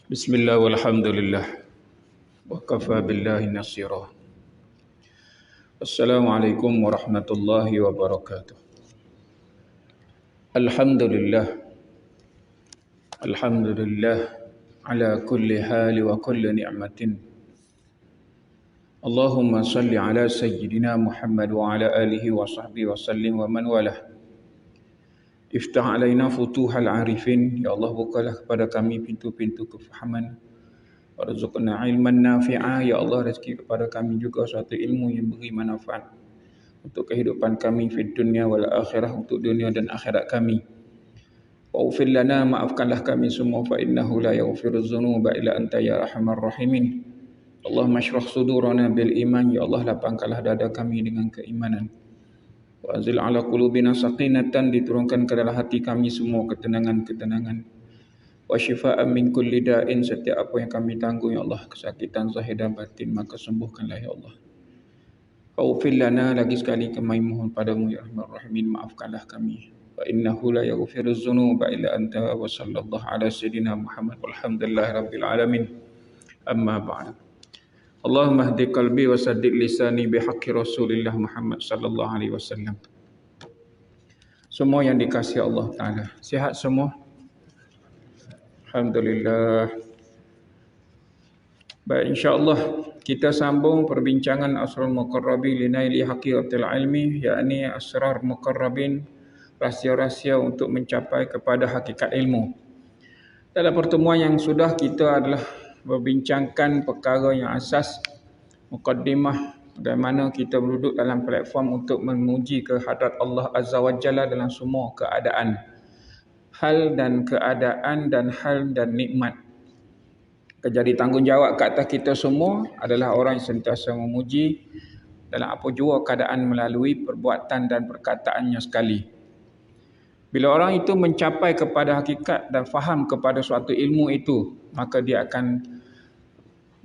Bismillah walhamdulillah wa kafa billahi nasira. Assalamualaikum warahmatullahi wabarakatuh. Alhamdulillah. Alhamdulillah ala kulli hali wa kulli ni'matin. Allahumma salli ala sayyidina Muhammad wa ala alihi wa sahbihi wa sallim wa man walah. Iftah alaina futuhal arifin. Ya Allah, bukalah kepada kami pintu-pintu kefahaman. Warzuqna ilman nafi'ah. Ya Allah, rezeki kepada kami juga suatu ilmu yang beri manfaat untuk kehidupan kami di dunia wal akhirah, untuk dunia dan akhirat kami. Waghfir lana, maafkanlah kami semua, fa innahu la yaghfiruz dzunuba illa anta ya arhamar rahimin. Allahumma shrah sudurana bil iman. Ya Allah, lapangkanlah dada kami dengan keimanan. Wa anzil ala qulubina sakinatan, diturunkan ke dalam hati kami semua ketenangan-ketenangan. Wa syifaan min kulli da'in, setiap apa yang kami tanggung ya Allah, kesakitan zahir dan batin, maka sembuhkanlah ya Allah. Waghfir lana, lagi sekali kami mohon padamu ya Rahman Rahimin, maafkanlah kami. Wa innahu la yaghfiruz dzunuba illa anta, wa sallallahu ala sayyidina Muhammad walhamdulillahi rabbil alamin. Amma ba'd. Allahumma hdi qalbi wa saddiq lisani bihaqqi Rasulillah Muhammad sallallahu alaihi wasallam. Semua yang dikasihi Allah Taala, sihat semua? Alhamdulillah. Baik, insya-Allah kita sambung perbincangan Asrarul Muqarrabin li naili haqiqatil ilmi, yakni asrar muqarrabin, rahsia-rahsia untuk mencapai kepada hakikat ilmu. Dalam pertemuan yang sudah, kita adalah berbincangkan perkara yang asas, muqaddimah, bagaimana kita duduk dalam platform untuk memuji kehadrat Allah Azza wa Jalla dalam semua keadaan. Hal dan keadaan dan hal dan nikmat. Jadi tanggungjawab ke atas kita semua adalah orang yang sentiasa memuji dalam apa jua keadaan melalui perbuatan dan perkataannya sekali. Bila orang itu mencapai kepada hakikat dan faham kepada suatu ilmu itu, maka dia akan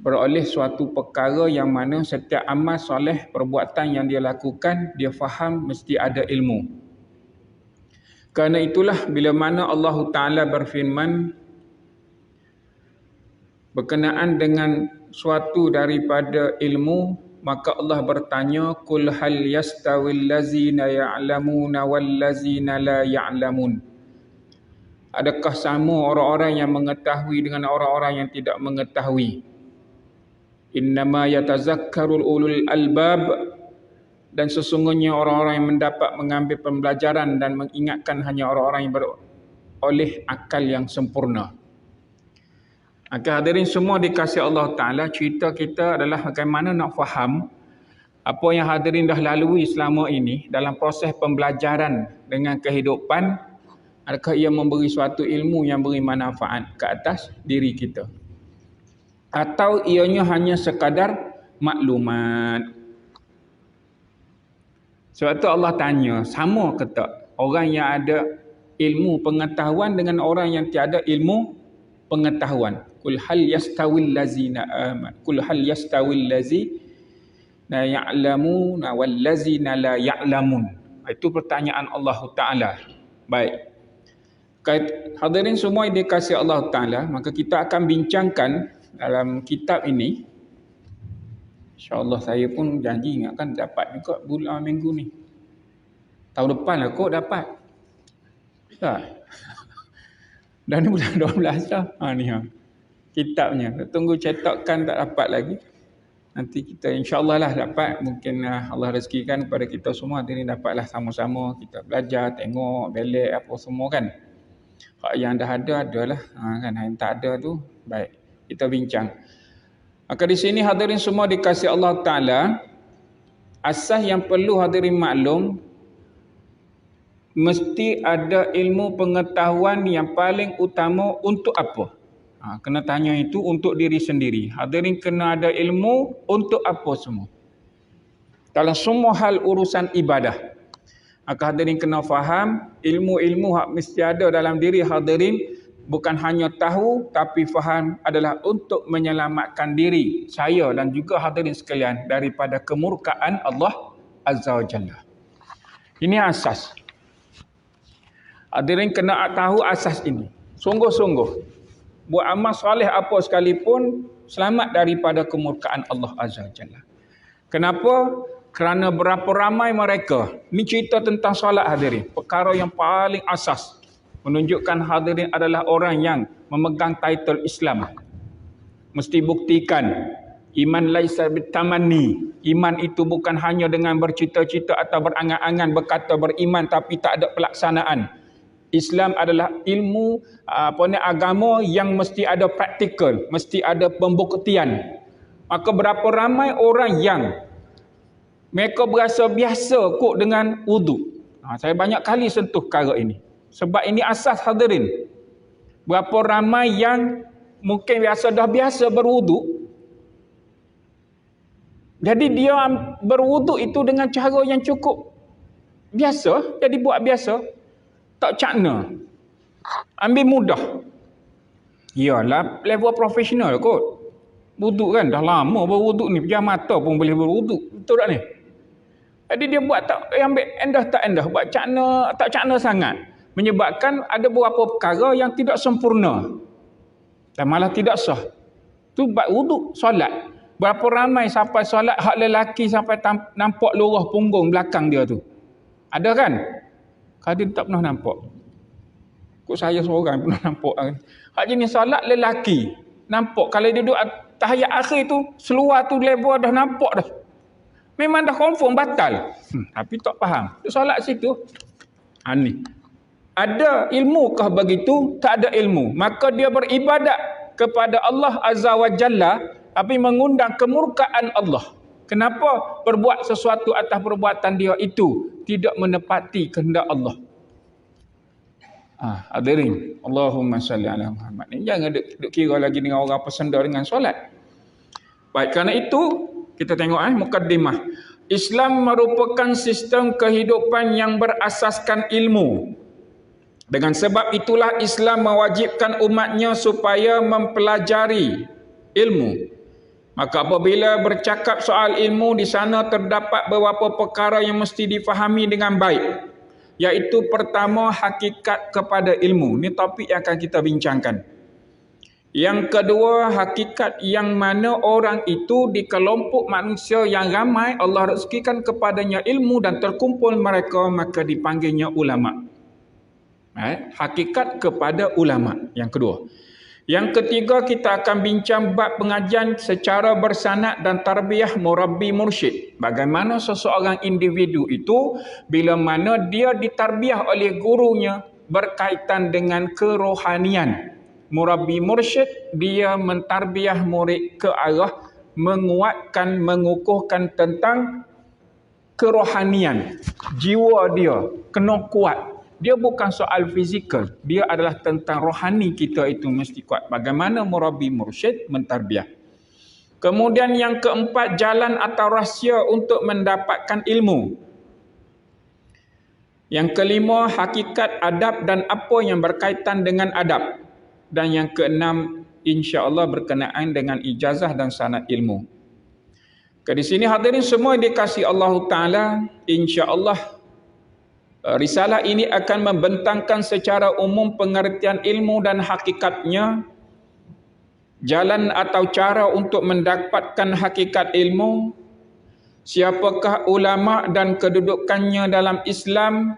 beroleh suatu perkara yang mana setiap amal soleh, perbuatan yang dia lakukan, dia faham mesti ada ilmu. Kerana itulah bila mana Allah Ta'ala berfirman berkenaan dengan suatu daripada ilmu, maka Allah bertanya, Qul hal yastawil lazina ya'lamuna wal lazina la ya'lamun. Adakah sama orang-orang yang mengetahui dengan orang-orang yang tidak mengetahui? Innama yatazakkarul ulul albab, dan sesungguhnya orang-orang yang mendapat mengambil pembelajaran dan mengingatkan hanya orang-orang yang beroleh akal yang sempurna. Maka hadirin semua dikasihi Allah Ta'ala, cerita kita adalah bagaimana nak faham apa yang hadirin dah lalui selama ini dalam proses pembelajaran dengan kehidupan. Adakah ia memberi suatu ilmu yang beri manfaat ke atas diri kita, atau ianya hanya sekadar maklumat? Sebab tu Allah tanya, sama ke tak orang yang ada ilmu pengetahuan dengan orang yang tiada ilmu pengetahuan? Qul hal yastawil lazina aman, qul hal yastawil lazina ya'lamuna wal lazina la ya'lamun. Itu pertanyaan Allah Ta'ala. Baik. Hadirin semua yang dikasihi Allah Ta'ala, maka kita akan bincangkan dalam kitab ini. InsyaAllah saya pun janji akan dapat juga bulan minggu ni. Tahun depan lah kot dapat. Tak? Dan ni bulan 12 dah. Ni kitabnya. Tunggu cetakkan, tak dapat lagi. Nanti kita insyaAllah lah dapat. Mungkin Allah rezekikan kepada kita semua. Nanti ni dapatlah sama-sama kita belajar, tengok, belik apa semua kan. Hak yang dah ada, adalah. Kan? Yang tak ada tu, baik. Kita bincang. Maka di sini hadirin semua dikasihi Allah Ta'ala, asas yang perlu hadirin maklum, mesti ada ilmu pengetahuan yang paling utama untuk apa? Kena tanya itu untuk diri sendiri. Hadirin kena ada ilmu untuk apa semua? Dalam semua hal urusan ibadah. Maka hadirin kena faham ilmu-ilmu hak mesti ada dalam diri hadirin, bukan hanya tahu tapi faham adalah untuk menyelamatkan diri saya dan juga hadirin sekalian daripada kemurkaan Allah Azza wa Jalla. Ini asas. Hadirin kena tahu asas ini. Sungguh-sungguh. buat amal soleh apa sekalipun, selamat daripada kemurkaan Allah Azza wa Jalla. Kenapa? Kerana berapa ramai mereka. Ni cerita tentang solat hadirin. Perkara yang paling asas. Menunjukkan hadirin adalah orang yang memegang title Islam. Mesti buktikan iman laisa bitamani. Iman itu bukan hanya dengan bercita-cita atau berangan-angan berkata beriman tapi tak ada pelaksanaan. Islam adalah ilmu agama yang mesti ada praktikal, mesti ada pembuktian. Maka berapa ramai orang yang mereka berasa biasa kot dengan wuduk. Saya banyak kali sentuh perkara ini. Sebab ini asas hadirin. Berapa ramai yang mungkin dah biasa berwuduk. Jadi dia berwuduk itu dengan cara yang cukup biasa. Jadi buat biasa. Tak cakna. Ambil mudah. Yalah level profesional kot. Wuduk kan dah lama berwuduk ni, pejam mata pun boleh berwuduk. Betul tak ni? Jadi dia buat tak ambil endah tak endah, buat cakna tak cakna sangat. Menyebabkan ada beberapa perkara yang tidak sempurna. Dan malah tidak sah. Tu bab wuduk, solat. Berapa ramai sampai solat hak lelaki sampai nampak lurah punggung belakang dia tu. Ada kan? Kadin tak pernah nampak. Kok saya seorang pernah nampak. Hak jenis solat lelaki. Nampak kalau dia duduk tahiyat akhir tu, seluar tu level dah nampak dah. Memang dah confirm batal. Tapi tak faham. Dia solat situ. Ni. Ada ilmu kah begitu? Tak ada ilmu. Maka dia beribadat kepada Allah Azza wa Jalla tapi mengundang kemurkaan Allah. Kenapa? Berbuat sesuatu atas perbuatan dia itu tidak menepati kehendak Allah. Hadirin, Allahumma salli ala Muhammad. Jangan duk kira lagi dengan orang pesenda dengan solat. Baik, kerana itu kita tengok mukaddimah. Islam merupakan sistem kehidupan yang berasaskan ilmu. Dengan sebab itulah Islam mewajibkan umatnya supaya mempelajari ilmu. Maka apabila bercakap soal ilmu, di sana terdapat beberapa perkara yang mesti difahami dengan baik. Iaitu pertama, hakikat kepada ilmu. Ini topik yang akan kita bincangkan. Yang kedua, hakikat yang mana orang itu di kelompok manusia yang ramai Allah rezekikan kepadanya ilmu dan terkumpul mereka, maka dipanggilnya ulama. Hakikat kepada ulama. Yang kedua. Yang ketiga, kita akan bincang bab pengajian secara bersanad dan tarbiyah murabbi mursyid. Bagaimana seseorang individu itu bila mana dia ditarbiyah oleh gurunya berkaitan dengan kerohanian. Murabbi mursyid, dia mentarbiyah murid ke arah menguatkan, mengukuhkan tentang kerohanian. Jiwa dia kena kuat. Dia bukan soal fizikal. Dia adalah tentang rohani kita itu mesti kuat. Bagaimana murabbi mursyid mentarbiyah. Kemudian yang keempat, jalan atau rahsia untuk mendapatkan ilmu. Yang kelima, hakikat adab dan apa yang berkaitan dengan adab. Dan yang keenam, insya-Allah berkenaan dengan ijazah dan sanad ilmu. Di sini hadirin semua dikasihi Allah Taala, insya-Allah risalah ini akan membentangkan secara umum pengertian ilmu dan hakikatnya, jalan atau cara untuk mendapatkan hakikat ilmu, siapakah ulama dan kedudukannya dalam Islam,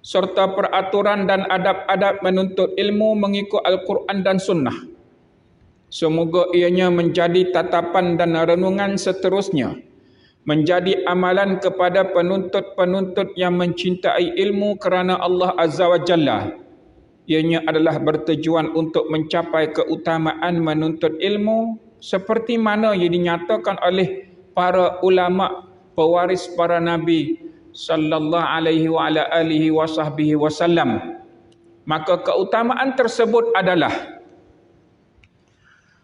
serta peraturan dan adab-adab menuntut ilmu mengikut Al-Quran dan Sunnah. Semoga ianya menjadi tatapan dan renungan seterusnya, menjadi amalan kepada penuntut-penuntut yang mencintai ilmu kerana Allah Azza wa Jalla. Ianya adalah bertujuan untuk mencapai keutamaan menuntut ilmu seperti mana yang dinyatakan oleh para ulama pewaris para nabi sallallahu alaihi wa ala alihi wa sahbihi wasallam. Maka keutamaan tersebut adalah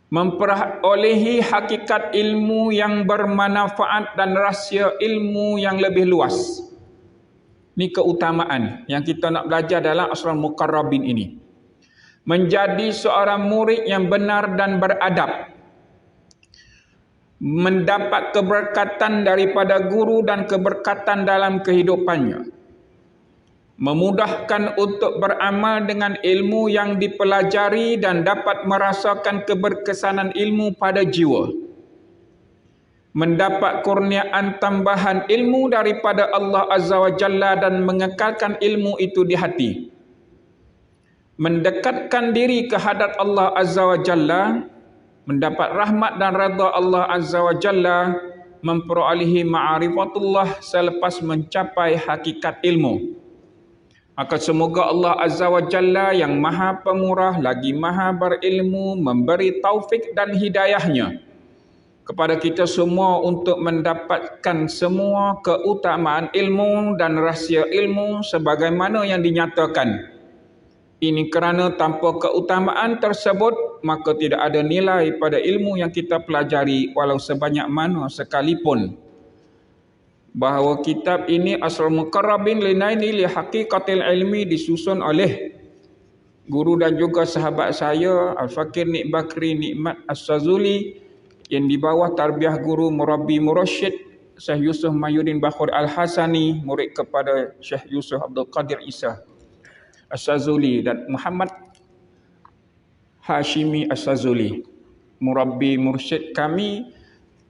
memperolehi hakikat ilmu yang bermanfaat dan rahsia ilmu yang lebih luas. Ini keutamaan yang kita nak belajar dalam Asrul Muqarrabin ini. Menjadi seorang murid yang benar dan beradab. Mendapat keberkatan daripada guru dan keberkatan dalam kehidupannya. memudahkan untuk beramal dengan ilmu yang dipelajari dan dapat merasakan keberkesanan ilmu pada jiwa, mendapat kurniaan tambahan ilmu daripada Allah Azza wa Jalla dan mengekalkan ilmu itu di hati, mendekatkan diri ke hadrat Allah Azza wa Jalla, mendapat rahmat dan redha Allah Azza wa Jalla, memperolehi ma'rifatullah selepas mencapai hakikat ilmu. Maka semoga Allah Azza wa Jalla yang maha pemurah lagi maha berilmu memberi taufik dan hidayahnya kepada kita semua untuk mendapatkan semua keutamaan ilmu dan rahsia ilmu sebagaimana yang dinyatakan. Ini kerana tanpa keutamaan tersebut maka tidak ada nilai pada ilmu yang kita pelajari walau sebanyak mana sekalipun. Bahawa kitab ini Asrul Muqarrabin Linaini li Haqiqatil Ilmi disusun oleh guru dan juga sahabat saya Al-Fakir Nik Bakri Nikmat As-Sazuli yang di bawah tarbiyah guru Murabbi Murasyid Syekh Yusuf Mahyudin Bakhur Al-Hasani, murid kepada Syekh Yusuf Abdul Qadir Isa As-Sazuli dan Muhammad Hashimi As-Sazuli, Murabbi Mursyid kami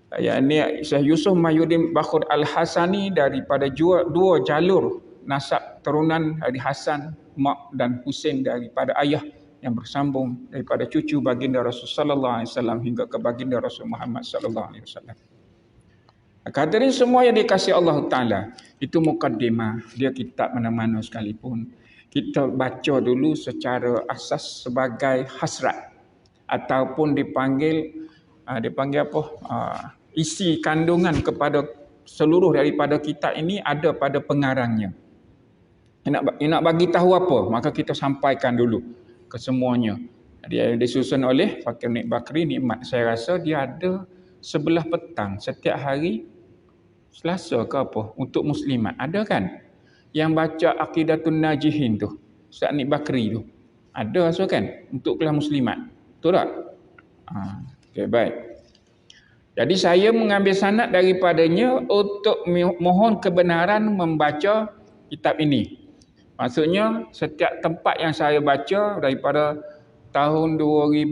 yakni Syekh Yusuf Mahyudin Bakhur Al-Hasani daripada dua jalur nasab turunan dari Hasan, Mak dan Husain daripada ayah yang bersambung daripada cucu baginda Rasul sallallahu alaihi wasallam hingga ke baginda Rasul Muhammad sallallahu alaihi wasallam. Hadirin semua yang dikasihi Allah Taala, itu mukaddimah dia kitab mana-mana sekalipun. Kita baca dulu secara asas sebagai hasrat ataupun dipanggil apa? Isi kandungan kepada seluruh daripada kitab ini ada pada pengarangnya. Nak bagi tahu apa, maka kita sampaikan dulu ke semuanya. Dia disusun oleh Fakir Nik Bakri Nikmat. Saya rasa dia ada sebelah petang setiap hari Selasa ke apa untuk muslimat. Ada kan? Yang baca Aqidatun Najihin tu, Ustaz Nik Bakri tu. Ada rasa kan untuk kelas muslimat. Betul tak? Okey, baik. Jadi saya mengambil sanad daripadanya untuk mohon kebenaran membaca kitab ini. Maksudnya setiap tempat yang saya baca daripada tahun 2017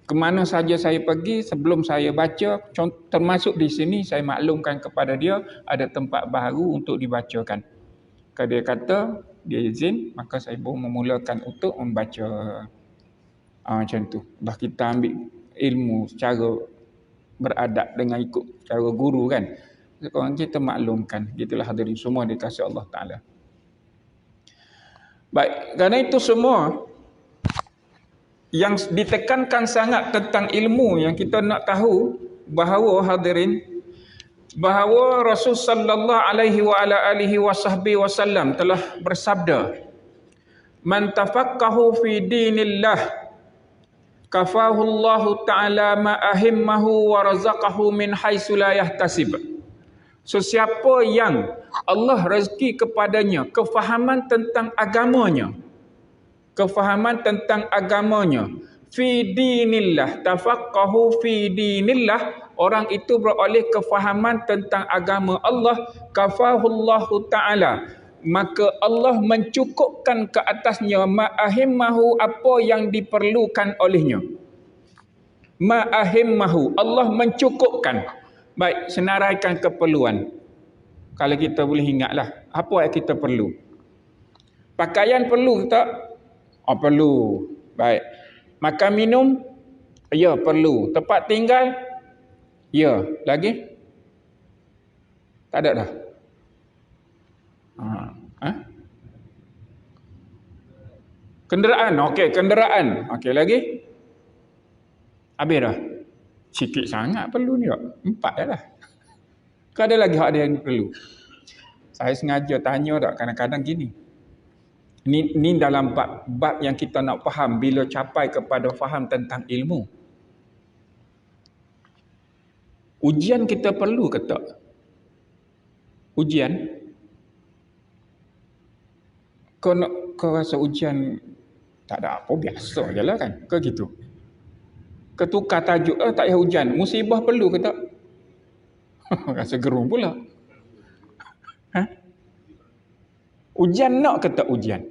ke mana saja saya pergi sebelum saya baca, termasuk di sini saya maklumkan kepada dia ada tempat baru untuk dibacakan. Kalau dia kata dia izin, maka saya pun memulakan untuk membaca. Macam tu. Dah kita ambil ilmu secara beradab dengan ikut cara guru kan. Sekarang kita maklumkan. Gitulah hadirin semua dikasihi Allah Ta'ala. Baik, kerana itu semua yang ditekankan sangat tentang ilmu yang kita nak tahu bahawa hadirin bahawa Rasul sallallahu alaihi wa ala alihi wasallam telah bersabda, "Man tafaqqahu fi dinillah kafahu Allah Ta'ala ma ahimmahu wa razaqahu min haitsu la yahtasib." So siapa yang Allah rezeki kepadanya kefahaman tentang agamanya, fi dinillah, tafaqqahu fi dinillah, orang itu beroleh kefahaman tentang agama Allah, kafahu Allah Ta'ala, maka Allah mencukupkan ke atasnya ma'ahimmahu, apa yang diperlukan olehnya. Ma'ahimmahu, Allah mencukupkan. Baik, senaraikan keperluan. Kalau kita boleh ingatlah, apa yang kita perlu? Pakaian perlu tak? Perlu. Baik. Makan minum? Ya, perlu. Tempat tinggal? Ya. Lagi? Tak ada dah. Kenderaan, okey, kenderaan. Okey, lagi? Habis dah. Sikit sangat perlu ni tak? 4 dah lah. Kau ada lagi hak yang perlu? Saya sengaja tanya tak kadang-kadang gini. Ni dalam bab yang kita nak faham bila capai kepada faham tentang ilmu. Ujian kita perlu ke tak? Ujian? Kau rasa ujian tak ada apa, biasa je lah kan? Ke gitu? Ketukar tajuk, tak payah hujan. Musibah perlu ke tak? Rasa gerung pula. Ujian nak ke tak ujian?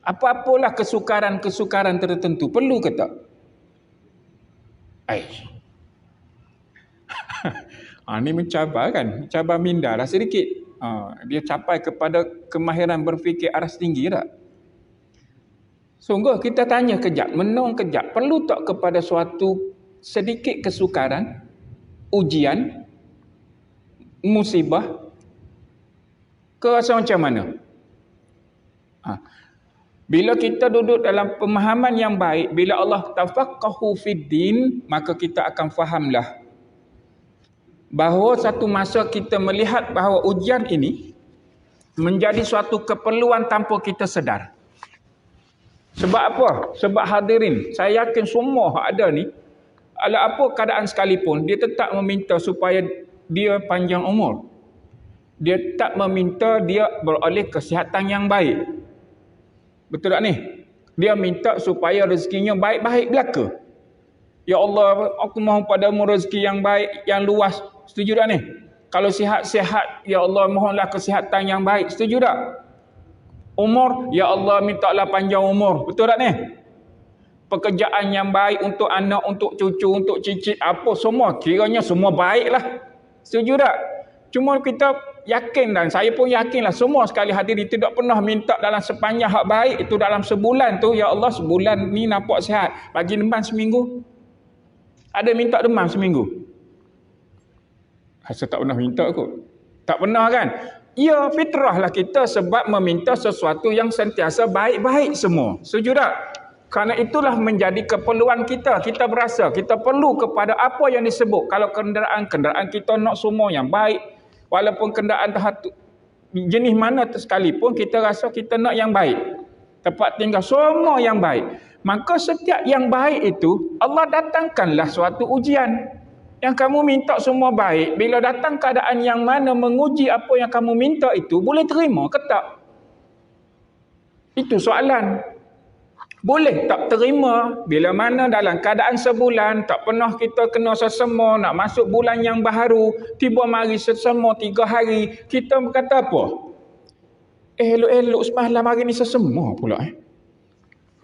Apa-apalah kesukaran-kesukaran tertentu, perlu ke tak? Ini mencabar kan? Mencabar minda lah sedikit. Dia capai kepada kemahiran berfikir aras tinggi tak? Sungguh kita tanya kejap, menung kejap, perlu tak kepada suatu sedikit kesukaran, ujian, musibah, ke rasa macam mana? Bila kita duduk dalam pemahaman yang baik, bila Allah tafaqahu fid din, maka kita akan fahamlah bahawa satu masa kita melihat bahawa ujian ini menjadi suatu keperluan tanpa kita sedar. Sebab apa? Sebab hadirin, saya yakin semua ada ni, ala apa keadaan sekalipun, dia tetap meminta supaya dia panjang umur. Dia tak meminta dia beroleh kesihatan yang baik. Betul tak ni? Dia minta supaya rezekinya baik-baik belaka. Ya Allah, aku mohon padamu rezeki yang baik, yang luas. Setuju tak ni? Kalau sihat-sihat, ya Allah mohonlah kesihatan yang baik. Setuju tak? Umur, ya Allah mintalah panjang umur. Betul tak ni? Pekerjaan yang baik untuk anak, untuk cucu, untuk cicit, apa semua. Kiranya semua baiklah. Setuju tak? Cuma kita yakin, dan saya pun yakinlah semua sekali hadirin tidak pernah minta dalam sepanjang hak baik itu dalam sebulan tu, ya Allah sebulan ni nampak sihat, bagi demam seminggu. Ada minta demam seminggu? Saya tak pernah minta kot. Tak pernah kan? Ya, fitrahlah kita sebab meminta sesuatu yang sentiasa baik-baik semua. Setuju tak? Kerana itulah menjadi keperluan kita. Kita berasa kita perlu kepada apa yang disebut. Kalau kenderaan kita nak semua yang baik. Walaupun kenderaan jenis mana sekalipun, kita rasa kita nak yang baik. Tempat tinggal semua yang baik. Maka setiap yang baik itu, Allah datangkanlah suatu ujian. Yang kamu minta semua baik, bila datang keadaan yang mana menguji apa yang kamu minta itu, boleh terima ke tak? Itu soalan. Boleh tak terima bila mana dalam keadaan sebulan, tak pernah kita kena sesama, nak masuk bulan yang baharu, tiba mari sesama 3 hari, kita berkata apa? Elok-elok semalam hari ni sesama pula.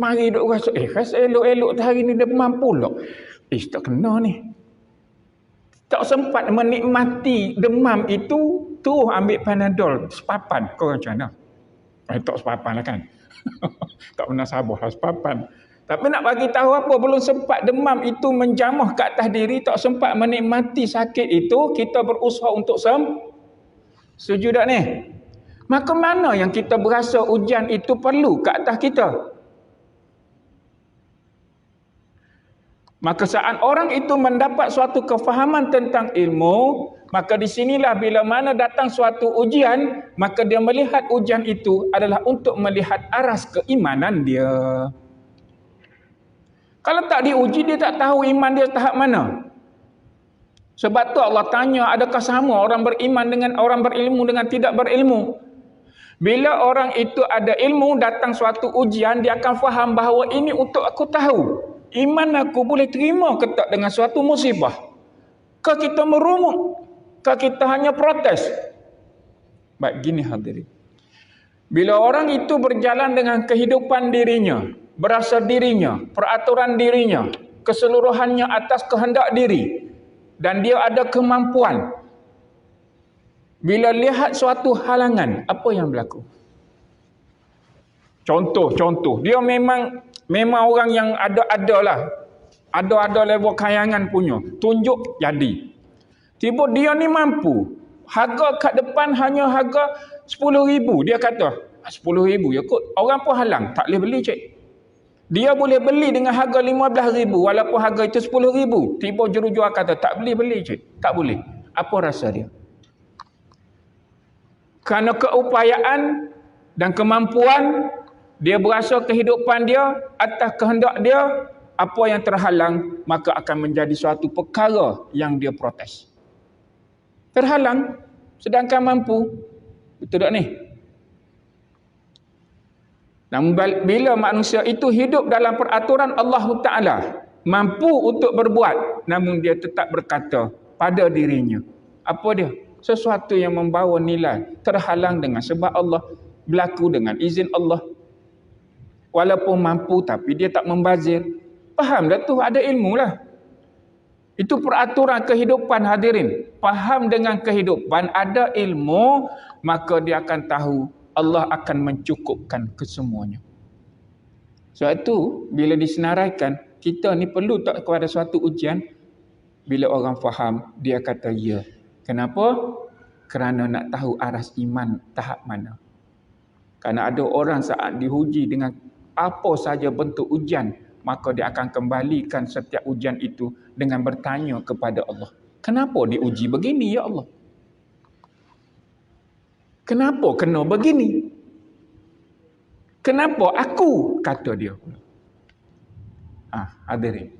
Mari duk rasa, rasa elok-elok hari ni demam pula. Tak kena ni. Tak sempat menikmati demam itu, tu ambil Panadol sepapan. Kau macam mana? Tak sepapan lah kan? Tak pernah sabar lah sepapan. Tapi nak bagi tahu apa, belum sempat demam itu menjamah ke atas diri, tak sempat menikmati sakit itu, kita berusaha untuk setuju tak ni? Maka mana yang kita berasa ujian itu perlu ke atas kita? Maka saat orang itu mendapat suatu kefahaman tentang ilmu, maka di sinilah bila mana datang suatu ujian, maka dia melihat ujian itu adalah untuk melihat aras keimanan dia. Kalau tak diuji, dia tak tahu iman dia tahap mana. Sebab tu Allah tanya, adakah sama orang beriman dengan orang berilmu dengan tidak berilmu? Bila orang itu ada ilmu, datang suatu ujian, dia akan faham bahawa ini untuk aku tahu. Iman aku boleh terima ke tak dengan suatu musibah? Ke kita merumuk? Ke kita hanya protes? Baik, gini hadirin. Bila orang itu berjalan dengan kehidupan dirinya, berasa dirinya, peraturan dirinya, keseluruhannya atas kehendak diri, dan dia ada kemampuan, bila lihat suatu halangan, apa yang berlaku? Contoh, dia memang orang yang ada level kayangan punya, tunjuk jadi. Tiba dia ni mampu, harga kat depan hanya harga 10,000, dia kata 10,000 ya kot, orang pun halang, tak boleh beli cik. Dia boleh beli dengan harga 15,000 walaupun harga itu 10,000. Tiba jurujual kata tak boleh beli cik, tak boleh. Apa rasa dia? Kerana keupayaan dan kemampuan, dia berasa kehidupan dia atas kehendak dia, apa yang terhalang maka akan menjadi suatu perkara yang dia protes. Terhalang sedangkan mampu. Betul tak ni? Namun bila manusia itu hidup dalam peraturan Allah Ta'ala, mampu untuk berbuat, namun dia tetap berkata pada dirinya, apa dia? Sesuatu yang membawa nilai terhalang dengan sebab Allah berlaku dengan izin Allah. Walaupun mampu tapi dia tak membazir. Faham dah tu, ada ilmu lah. Itu peraturan kehidupan hadirin. Faham dengan kehidupan, ada ilmu, maka dia akan tahu Allah akan mencukupkan kesemuanya. Sebab itu bila disenaraikan, kita ni perlu tak kepada suatu ujian. Bila orang faham, dia kata ya. Kenapa? Kerana nak tahu aras iman tahap mana. Kerana ada orang saat diuji dengan apa saja bentuk ujian, maka dia akan kembalikan setiap ujian itu dengan bertanya kepada Allah. Kenapa diuji begini ya Allah? Kenapa kena begini? Kenapa aku? Kata dia. Hadirin.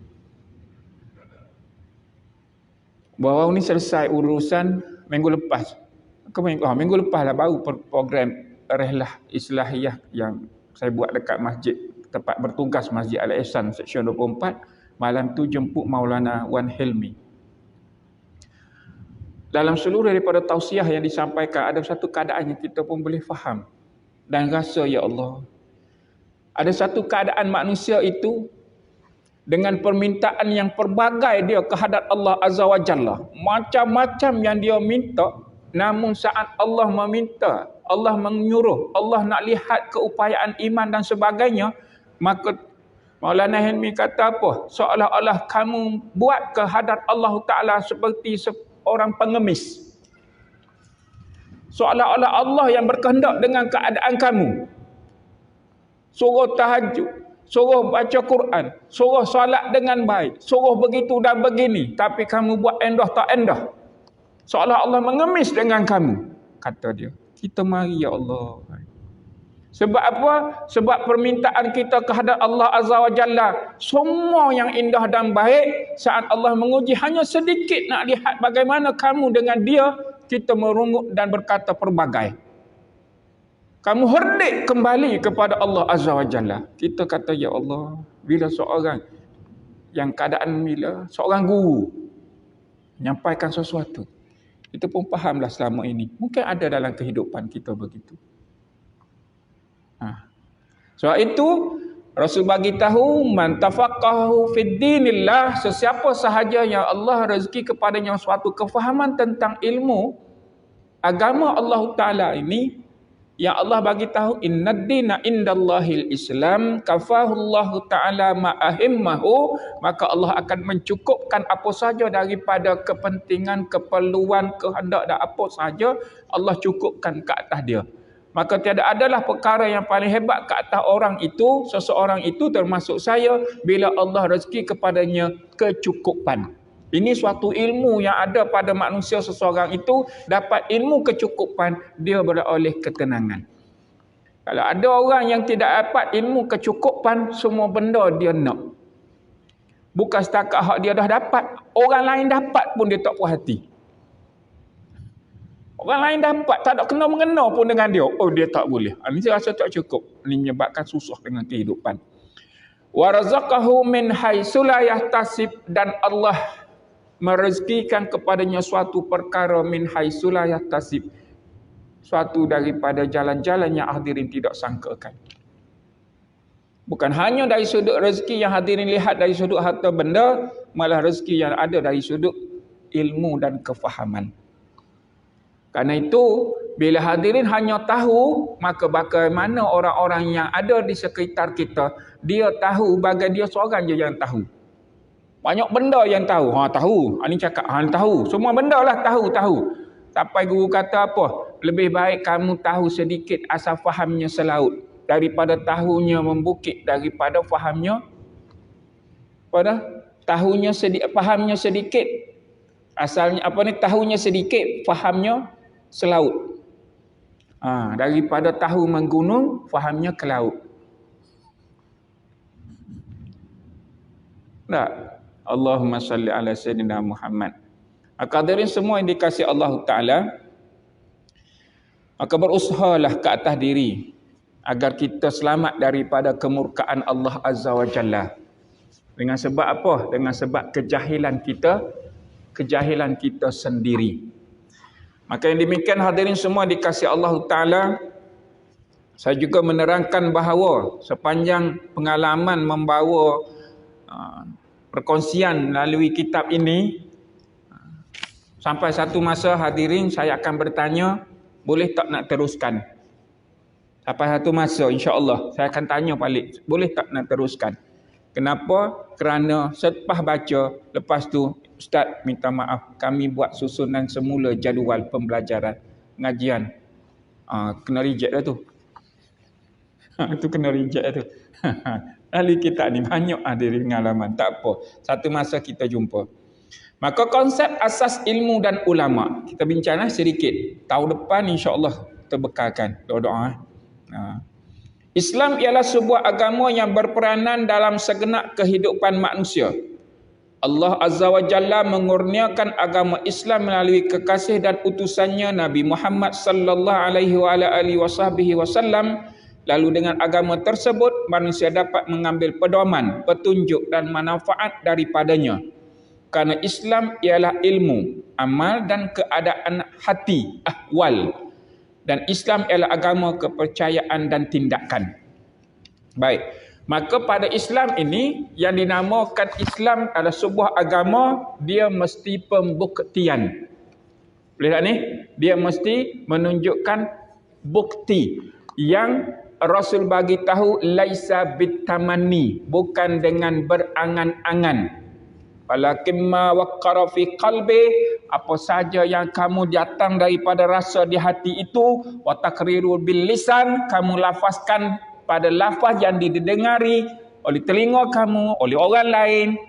Baru ni selesai urusan minggu lepas. Minggu lepas lah baru program Rehlah Islahiyah yang saya buat dekat masjid, tempat bertugas Masjid Al-Ihsan Seksyen 24. Malam tu jemput Maulana Wan Hilmi. Dalam seluruh daripada tausiah yang disampaikan, ada satu keadaan yang kita pun boleh faham dan rasa, ya Allah, ada satu keadaan manusia itu dengan permintaan yang pelbagai dia kehadrat Allah Azza wa Jalla. Macam-macam yang dia minta, namun saat Allah meminta, Allah menyuruh, Allah nak lihat keupayaan iman dan sebagainya, maka Maulana Hilmi kata apa? Seolah-olah kamu buat kehadrat Allah Ta'ala seperti seorang pengemis. Seolah-olah Allah yang berkehendak dengan keadaan kamu. Suruh tahajud, suruh baca Quran, suruh solat dengan baik, suruh begitu dan begini, tapi kamu buat endah tak endah. Seolah Allah mengemis dengan kamu. Kata dia, kita mari ya Allah. Sebab apa? Sebab permintaan kita kehadrat Allah Azza wa Jalla, semua yang indah dan baik, saat Allah menguji hanya sedikit nak lihat bagaimana kamu dengan dia, kita merungut dan berkata pelbagai. Kamu herdik kembali kepada Allah Azza wa Jalla. Kita kata, ya Allah, bila seorang yang keadaan bila seorang guru menyampaikan sesuatu, kita pun fahamlah selama ini. Mungkin ada dalam kehidupan kita begitu. Sebab itu Rasul bagi tahu, man tafaqahu fid dinillah, sesiapa sahaja yang Allah rezeki kepadanya suatu kefahaman tentang ilmu agama Allah Taala ini, yang Allah bagi tahu, innad dina indallahil Islam, kafahullahu ta'ala ma'ahimmahu, maka Allah akan mencukupkan apa saja daripada kepentingan, keperluan, kehendak dan apa saja, Allah cukupkan ke atas dia. Maka tiada adalah perkara yang paling hebat ke atas orang itu, seseorang itu termasuk saya, bila Allah rezeki kepadanya kecukupan. Ini suatu ilmu yang ada pada manusia seseorang itu, dapat ilmu kecukupan, dia beroleh ketenangan. Kalau ada orang yang tidak dapat ilmu kecukupan, semua benda dia nak. Bukan setakat hak dia dah dapat, orang lain dapat pun dia tak puas hati. Orang lain dapat, tak ada kena-mengena pun dengan dia. Oh, dia tak boleh. Ini saya rasa tak cukup. Ini menyebabkan susah dengan kehidupan. Wa razaqahu min haitsu la yahtasib, dan Allah merezekikan kepadanya suatu perkara min haitsu la yahtasib, suatu daripada jalan-jalan yang hadirin tidak sangkakan. Bukan hanya dari sudut rezeki yang hadirin lihat dari sudut harta benda, malah rezeki yang ada dari sudut ilmu dan kefahaman. Karena itu, bila hadirin hanya tahu, maka bagaimana orang-orang yang ada di sekitar kita, dia tahu bagai dia seorang je yang tahu. Banyak benda yang tahu. Tahu. Ini cakap, tahu. Semua benda lah tahu. Sampai guru kata apa? Lebih baik kamu tahu sedikit asal fahamnya selaut, daripada tahunya membukit, daripada fahamnya fahamnya sedikit. Asalnya tahunya sedikit, fahamnya selaut. Daripada tahu menggunung, fahamnya ke laut. Tak? Allahumma salli ala Sayyidina Muhammad. Hadirin semua yang dikasihi Allah Ta'ala, maka berusahalah ke atas diri agar kita selamat daripada kemurkaan Allah Azza wa Jalla. Dengan sebab apa? Dengan sebab kejahilan kita sendiri. Maka yang demikian hadirin semua dikasihi Allah Ta'ala, Saya juga menerangkan bahawa sepanjang pengalaman membawa perkongsian melalui kitab ini, sampai satu masa hadirin saya akan bertanya, boleh tak nak teruskan? Sampai satu masa insya-Allah saya akan tanya balik, boleh tak nak teruskan? Kenapa? Kerana selepas baca, lepas tu Ustaz minta maaf, kami buat susunan semula jadual pembelajaran pengajian. Kena reject dah tu. Itu kena reject dah tu. Ahli kita ni banyak ada pengalaman. Tak apa. Satu masa kita jumpa. Maka konsep asas ilmu dan ulama. Kita bincanglah sedikit. Tahun depan insya-Allah kita bekalkan. Doa-doa. Islam ialah sebuah agama yang berperanan dalam segenap kehidupan manusia. Allah Azza wa Jalla mengurniakan agama Islam melalui kekasih dan utusannya Nabi Muhammad sallallahu alaihi wasallam. Lalu dengan agama tersebut manusia dapat mengambil pedoman, petunjuk dan manfaat daripadanya. Karena Islam ialah ilmu, amal dan keadaan hati, ahwal. Dan Islam ialah agama kepercayaan dan tindakan. Baik. Maka pada Islam ini yang dinamakan Islam adalah sebuah agama, dia mesti pembuktian. Boleh tak ni? Dia mesti menunjukkan bukti yang Rasul bagi tahu laisa bitamani, bukan dengan berangan-angan. Walakin ma waqara fi qalbi, apa saja yang kamu datang daripada rasa di hati itu, wa takriru bil lisan, kamu lafazkan pada lafaz yang didengari oleh telinga kamu, oleh orang lain,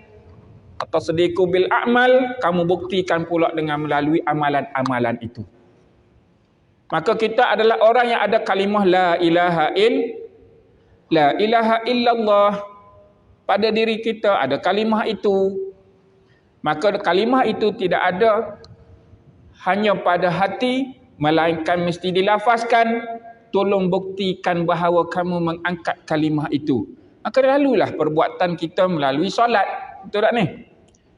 atau sediku bil a'mal, kamu buktikan pula dengan melalui amalan-amalan itu. Maka kita adalah orang yang ada kalimah la ilaha illallah pada diri kita, ada kalimah itu. Maka kalimah itu tidak ada hanya pada hati, melainkan mesti dilafazkan. Tolong buktikan bahawa kamu mengangkat kalimah itu. Maka lalulah perbuatan kita melalui solat. Betul tak ni?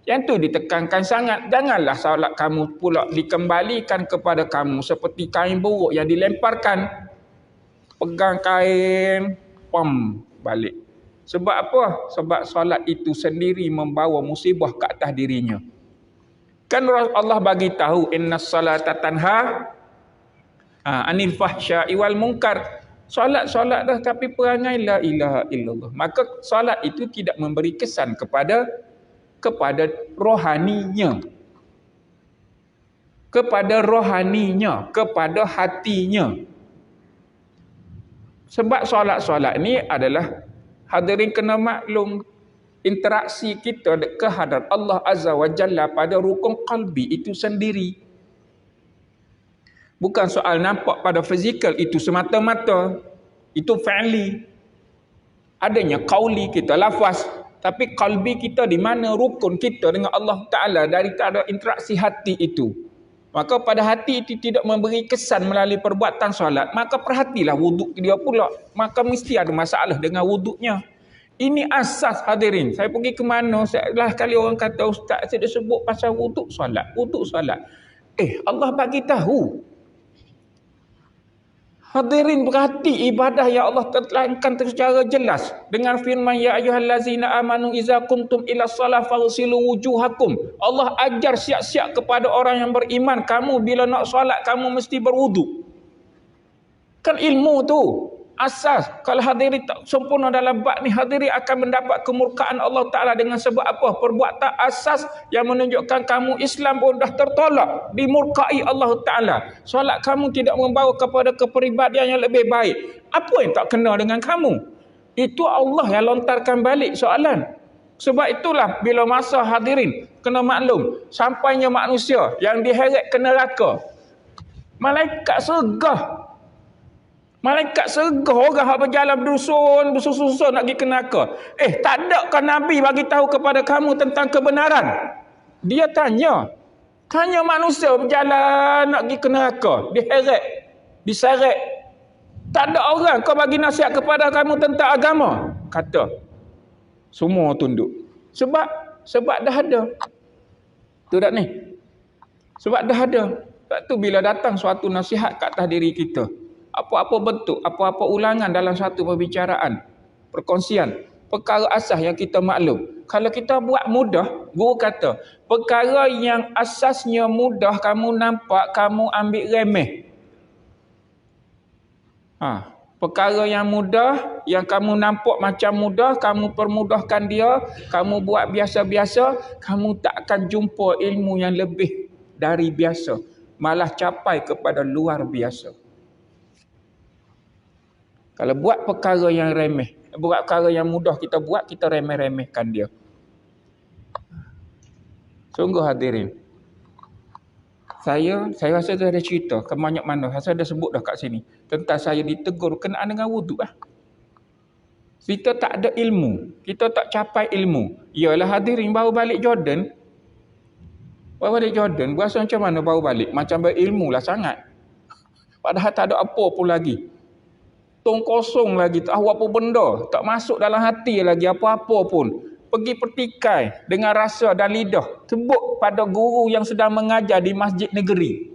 Yang tu ditekankan sangat. Janganlah solat kamu pula dikembalikan kepada kamu seperti kain buruk yang dilemparkan. Pegang kain, pam, balik. Sebab apa? Sebab solat itu sendiri membawa musibah ke atas dirinya. Kan Allah bagi tahu innas salata tanha anil fahsya'i wal munkar. Solat dah tapi perangai la ilaha illallah. Maka solat itu tidak memberi kesan kepada rohaninya. Kepada rohaninya, kepada hatinya. Sebab solat ni adalah, hadirin kena maklum, interaksi kita kehadrat Allah Azza wa Jalla pada rukun qalbi itu sendiri. Bukan soal nampak pada fizikal itu semata-mata. Itu fi'li. Adanya qauli kita, lafaz. Tapi qalbi kita di mana rukun kita dengan Allah Ta'ala daripada interaksi hati itu. Maka pada hati itu tidak memberi kesan melalui perbuatan solat. Maka perhatilah wuduk dia pula. Maka mesti ada masalah dengan wuduknya. Ini asas hadirin. Saya pergi ke mana, lah kali orang kata, Ustaz saya sebut pasal wuduk solat. Wuduk solat. Allah bagi tahu. Hadirin berhati ibadah yang Allah terangkan secara jelas dengan firman ya ayyuhallazina amanu iza kuntum ila shalah faghsilu wujuhakum. Allah ajar siap-siap kepada orang yang beriman, kamu bila nak solat kamu mesti berwuduk. Kan ilmu tu asas. Kalau hadirin tak sempurna dalam bab ni, hadirin akan mendapat kemurkaan Allah Ta'ala dengan sebab apa? Perbuatan asas yang menunjukkan kamu Islam pun dah tertolak, dimurkai Allah Ta'ala. Solat kamu tidak membawa kepada kepribadian yang lebih baik. Apa yang tak kena dengan kamu? Itu Allah yang lontarkan balik soalan. Sebab itulah bila masa hadirin kena maklum, sampainya manusia yang diheret ke neraka, malaikat segah. Malaikat segah orang yang berjalan bersusun nak pergi ke neraka. Tak ada kan Nabi bagi tahu kepada kamu tentang kebenaran? Dia tanya manusia berjalan nak pergi ke neraka, diheret, diseret. Tak ada orang kau bagi nasihat kepada kamu tentang agama. Kata, semua tunduk. Sebab dah ada. Tu tak ni? Sebab dah ada. Sebab tu bila datang suatu nasihat kat atas diri kita, apa-apa bentuk, apa-apa ulangan dalam satu perbicaraan, perkongsian, perkara asas yang kita maklum. Kalau kita buat mudah, guru kata, perkara yang asasnya mudah kamu nampak, kamu ambil remeh. Perkara yang mudah, yang kamu nampak macam mudah, kamu permudahkan dia, kamu buat biasa-biasa, kamu tak akan jumpa ilmu yang lebih dari biasa. Malah capai kepada luar biasa. Kalau buat perkara yang remeh, buat perkara yang mudah kita buat, kita remeh-remehkan dia. Sungguh hadirin. Saya rasa saya ada cerita ke banyak mana. Saya dah sebut dah kat sini. Tentang saya ditegur kenaan dengan wuduk lah. Kita tak ada ilmu. Kita tak capai ilmu. Yalah hadirin baru balik Jordan. Berasa macam mana baru balik? Macam berilmu lah sangat. Padahal tak ada apa pun lagi. Tong kosong lagi. Tak tahu apa benda. Tak masuk dalam hati lagi apa-apa pun. Pergi pertikai dengan rasa dan lidah. Sebut pada guru yang sedang mengajar di masjid negeri.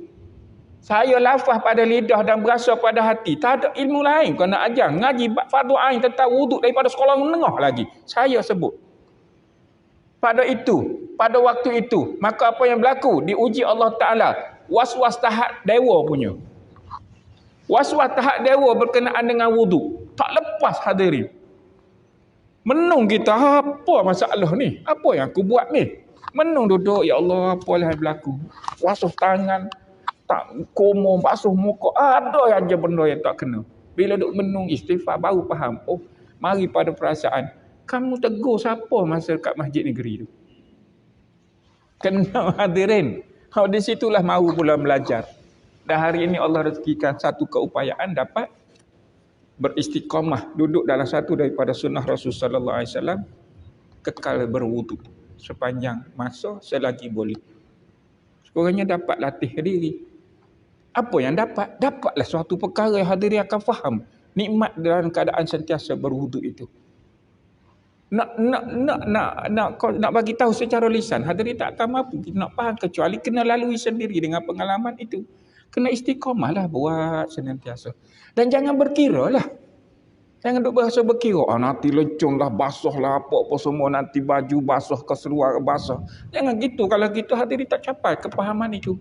Saya lafaz pada lidah dan berasa pada hati. Tak ada ilmu lain kau nak ajar. Ngaji fardu ain tentang wuduk daripada sekolah menengah lagi. Saya sebut. Pada waktu itu. Maka apa yang berlaku? Diuji Allah Ta'ala. Was-was tahap dewa punya. Was-was tahap dewa berkenaan dengan wuduk. Tak lepas hadirin. Menung kita, apa masalah ni? Apa yang aku buat ni? Menung duduk, ya Allah, apalah yang berlaku? Basuh tangan, tak komo, basuh muka. Ada aja benda yang tak kena. Bila duduk menung istighfar, baru faham. Oh, mari pada perasaan. Kamu tegur siapa masa kat masjid negeri tu? Kena hadirin. Di situlah mahu pula belajar. Dan hari ini Allah rezekikan satu keupayaan dapat beristiqamah, duduk dalam satu daripada sunnah Rasulullah sallallahu alaihi wasallam, kekal berwuduk sepanjang masa selagi boleh. Sekurangnya dapat latih diri. Apa yang dapat? Dapatlah suatu perkara yang hadirin akan faham nikmat dalam keadaan sentiasa berwuduk itu. Nak bagi tahu secara lisan, hadirin tak akan mampu nak faham kecuali kena lalui sendiri dengan pengalaman itu. Kena istiqamah lah buat senantiasa. Dan jangan berkira lah. Jangan duk berasa berkira. Nanti lecung lah, basuh lah, apa-apa semua. Nanti baju basuh, keseluar basuh. Jangan gitu. Kalau gitu hadirin tak capai kepahaman itu.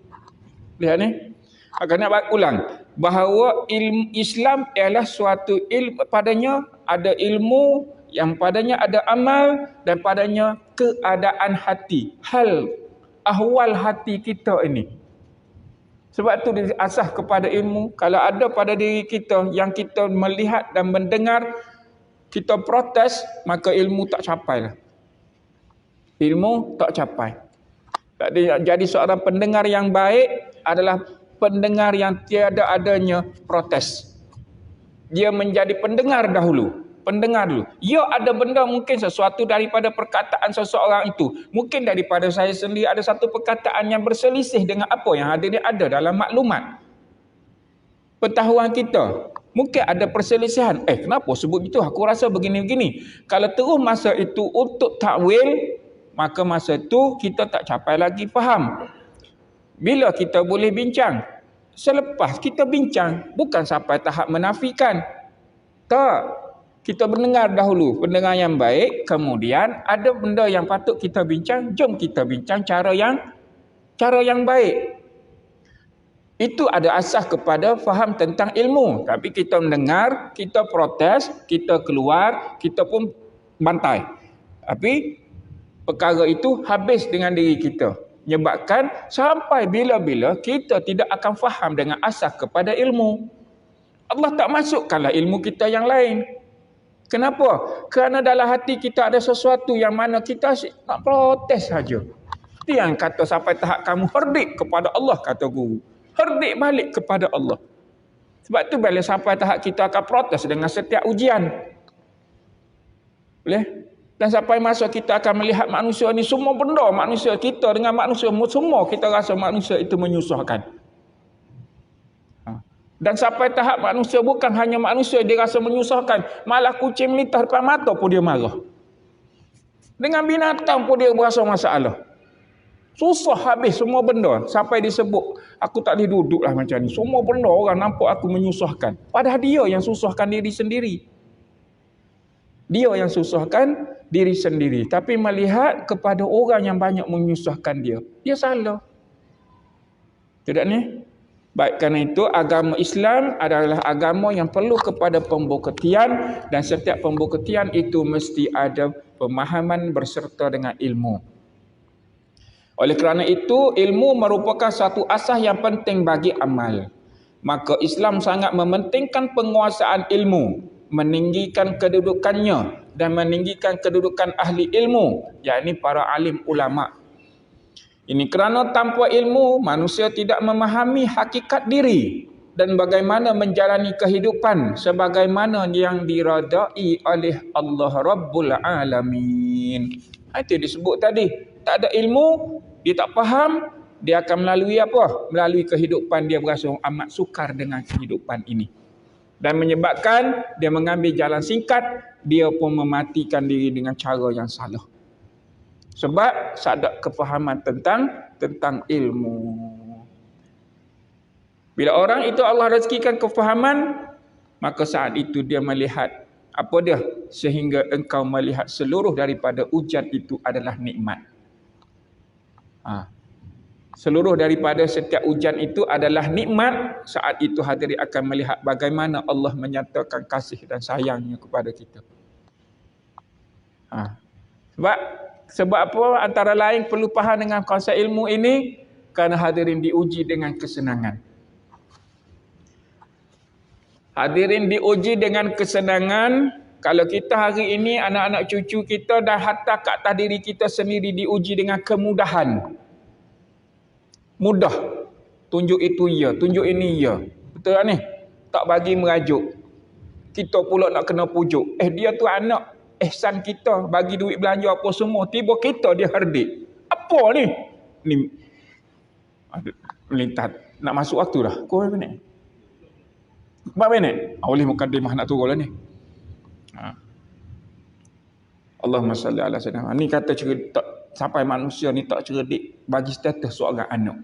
Lihat ni. Akan nak ulang. Bahawa ilmu Islam ialah suatu ilmu. Padanya ada ilmu, yang padanya ada amal, dan padanya keadaan hati. Hal, ahwal hati kita ini. Sebab itu diasah kepada ilmu. Kalau ada pada diri kita yang kita melihat dan mendengar, kita protes, maka ilmu tak capai lah. Ilmu tak capai. Jadi seorang pendengar yang baik adalah pendengar yang tiada adanya protes. Dia menjadi pendengar dahulu. Pendengar dulu. Ya ada benda mungkin sesuatu daripada perkataan seseorang itu. Mungkin daripada saya sendiri ada satu perkataan yang berselisih dengan apa yang hadirin ada dalam maklumat. Pengetahuan kita. Mungkin ada perselisihan. Kenapa sebut itu? Aku rasa begini-begini. Kalau terus masa itu untuk takwil, maka masa itu kita tak capai lagi faham. Bila kita boleh bincang? Selepas kita bincang. Bukan sampai tahap menafikan. Tak. Kita mendengar dahulu, pendengar yang baik, kemudian ada benda yang patut kita bincang, jom kita bincang cara yang baik. Itu ada asas kepada faham tentang ilmu. Tapi kita mendengar, kita protes, kita keluar, kita pun bantai. Tapi perkara itu habis dengan diri kita. Menyebabkan sampai bila-bila kita tidak akan faham dengan asas kepada ilmu. Allah tak masukkanlah ilmu kita yang lain. Kenapa? Kerana dalam hati kita ada sesuatu yang mana kita nak protes saja. Itu yang kata sampai tahap kamu herdik kepada Allah, kata guru. Herdik balik kepada Allah. Sebab tu bila sampai tahap kita akan protes dengan setiap ujian. Boleh? Dan sampai masa kita akan melihat manusia ni, semua benda manusia kita dengan manusia, semua kita rasa manusia itu menyusahkan. Dan sampai tahap manusia bukan hanya manusia dia rasa menyusahkan, malah kucing melintas depan mata pun dia marah. Dengan binatang pun dia berasa masalah. Susah habis semua benda. Sampai disebut, aku tak boleh duduk lah macam ni. Semua benda orang nampak aku menyusahkan. Padahal dia yang susahkan diri sendiri. Dia yang susahkan diri sendiri. Tapi melihat kepada orang yang banyak menyusahkan dia, dia salah. Tidak ni? Baik, kerana itu agama Islam adalah agama yang perlu kepada pembuktian, dan setiap pembuktian itu mesti ada pemahaman berserta dengan ilmu. Oleh kerana itu, ilmu merupakan satu asas yang penting bagi amal. Maka Islam sangat mementingkan penguasaan ilmu, meninggikan kedudukannya dan meninggikan kedudukan ahli ilmu, yakni para alim ulama. Ini kerana tanpa ilmu, manusia tidak memahami hakikat diri dan bagaimana menjalani kehidupan sebagaimana yang diredai oleh Allah Rabbul Alamin. Itu disebut tadi. Tak ada ilmu, dia tak faham, dia akan melalui apa? Melalui kehidupan dia berasa amat sukar dengan kehidupan ini. Dan menyebabkan dia mengambil jalan singkat, dia pun mematikan diri dengan cara yang salah. Sebab tak ada kefahaman tentang ilmu. Bila orang itu Allah rezekikan kefahaman, maka saat itu dia melihat apa dia? Sehingga engkau melihat seluruh daripada ujian itu adalah nikmat. Seluruh daripada setiap ujian itu adalah nikmat. Saat itu hadirin akan melihat bagaimana Allah menyatakan kasih dan sayangnya kepada kita. Sebab apa? Antara lain perlu faham dengan konsep ilmu ini, kerana hadirin diuji dengan kesenangan. Hadirin diuji dengan kesenangan. Kalau kita hari ini, anak-anak cucu kita dan hatta kat atas diri kita sendiri diuji dengan kemudahan. Mudah. Tunjuk itu ya, tunjuk ini ya. Betul tak ni? Tak bagi merajuk. Kita pula nak kena pujuk. Dia tu anak ihsan kita, bagi duit belanja apa semua. Tiba kita dia herdik. Apa ni? Ni melintas. Nak masuk waktu dah. Kau berapa minit? 4 minit? Boleh mukadimah nak turun lah ni. Allahumma salli ala sayyidina. Ni kata cerita sampai manusia ni tak cerdik bagi status seorang anak.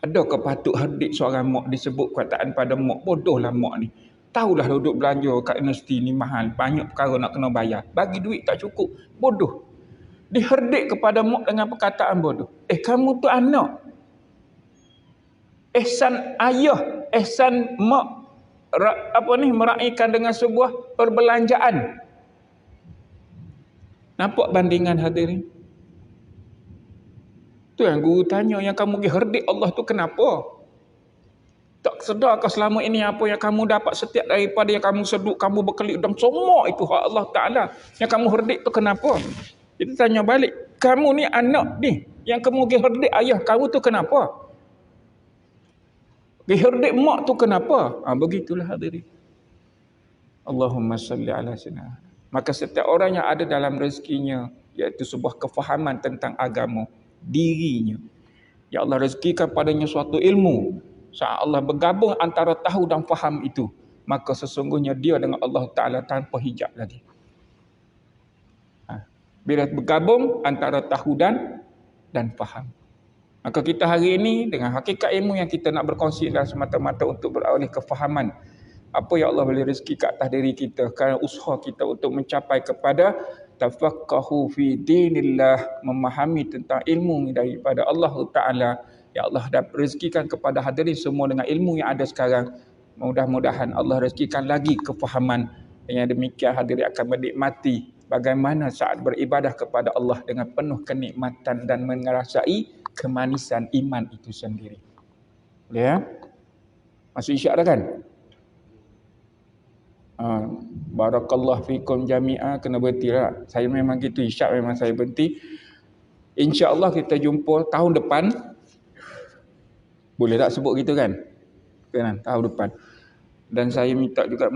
Adakah patut herdik seorang mak disebut kataan pada mak? Bodohlah mak ni. Tahulah duduk belanja kat universiti ni mahal, banyak perkara nak kena bayar. Bagi duit tak cukup. Bodoh. Diherdik kepada mak dengan perkataan bodoh. Kamu tu anak. Ihsan ayah, ihsan mak meraihkan dengan sebuah perbelanjaan. Nampak bandingan hadirin? Tu yang guru tanya, yang kamu pergi herdik Allah tu kenapa? Tak sedarkah selama ini apa yang kamu dapat setiap daripada yang kamu seduk, kamu berkelip dan semua itu hak Allah Ta'ala. Yang kamu herdik tu kenapa? Jadi tanya balik, kamu ni anak ni, yang kamu pergi herdik ayah kamu tu kenapa? Pergi herdik mak tu kenapa? Begitulah hadirin. Allahumma salli ala sayyidina. Maka setiap orang yang ada dalam rezekinya, iaitu sebuah kefahaman tentang agama, dirinya, ya Allah rezekikan padanya suatu ilmu. Saat Allah bergabung antara tahu dan faham itu, maka sesungguhnya dia dengan Allah Ta'ala tanpa hijab lagi. Bila bergabung antara tahu dan faham, maka kita hari ini dengan hakikat ilmu yang kita nak berkongsi adalah semata-mata untuk beroleh kefahaman apa yang Allah boleh rezeki kat atas diri kita, kerana usaha kita untuk mencapai kepada tafaqahu fi dinillah, memahami tentang ilmu daripada Allah Ta'ala. Ya Allah dah rezekikan kepada hadirin semua dengan ilmu yang ada sekarang. Mudah-mudahan Allah rezekikan lagi kefahaman. Yang demikian hadirin akan menikmati bagaimana saat beribadah kepada Allah dengan penuh kenikmatan dan mengerasai kemanisan iman itu sendiri. Ya? Masuk isyak dah kan? Barakallahu fikum jami'ah. Kena berhenti lah. Saya memang gitu, isyak memang saya berhenti. InsyaAllah kita jumpa tahun depan. Boleh tak sebut gitu kan? Kan tahun depan. Dan saya minta juga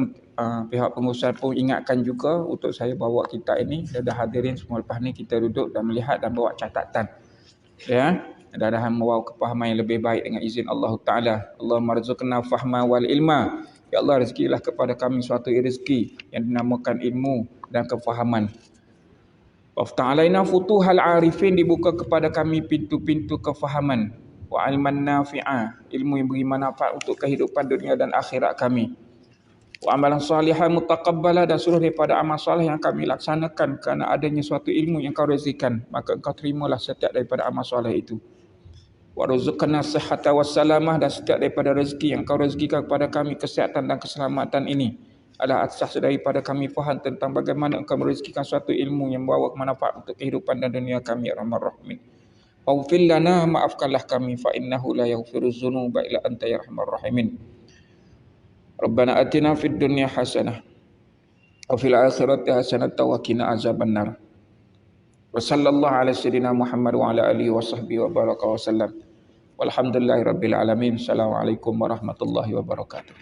pihak pengusaha pun ingatkan juga untuk saya bawa kita ini. Dah hadirin semua lepas ni kita duduk dan melihat dan bawa catatan. Ya. Dan membawa kefahaman yang lebih baik dengan izin Allah Ta'ala. Allahumma rizqna fahma wal ilma. Ya Allah, rezekilah kepada kami suatu rezeki yang dinamakan ilmu dan kefahaman. Waftah alaina futuhal arifin, dibuka kepada kami pintu-pintu kefahaman. Wa ilman nafi'ah, ilmu yang beri manfaat untuk kehidupan dunia dan akhirat kami. Wa amalan salihan mutaqabbala, dan seluruh daripada amal soleh yang kami laksanakan kerana adanya suatu ilmu yang kau rezekikan, maka engkau terimalah setiap daripada amal soleh itu. Wa ruzuqna sihhata wassalamah, dan setiap daripada rezeki yang kau rezekikan kepada kami, kesihatan dan keselamatan ini adalah asas daripada kami faham tentang bagaimana engkau merezekikan suatu ilmu yang membawa manfaat untuk kehidupan dan dunia kami, ya Rahman Rahimin. Faghfir lana, maafkanlah kami, fa innahu la yaghfiru dzunuba illa anta ya Rahman Rahimin. Rabbana atina fid dunya hasanah wa fil akhirati hasanah wa qina azabannar. Wa sallallahu ala sayyidina Muhammad wa ala alihi wa sahbihi wa baraka wa sallam. Walhamdulillahi rabbil alamin. Assalamualaikum warahmatullahi wabarakatuh.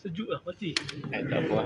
Sejuk lah pasti. Tak apa.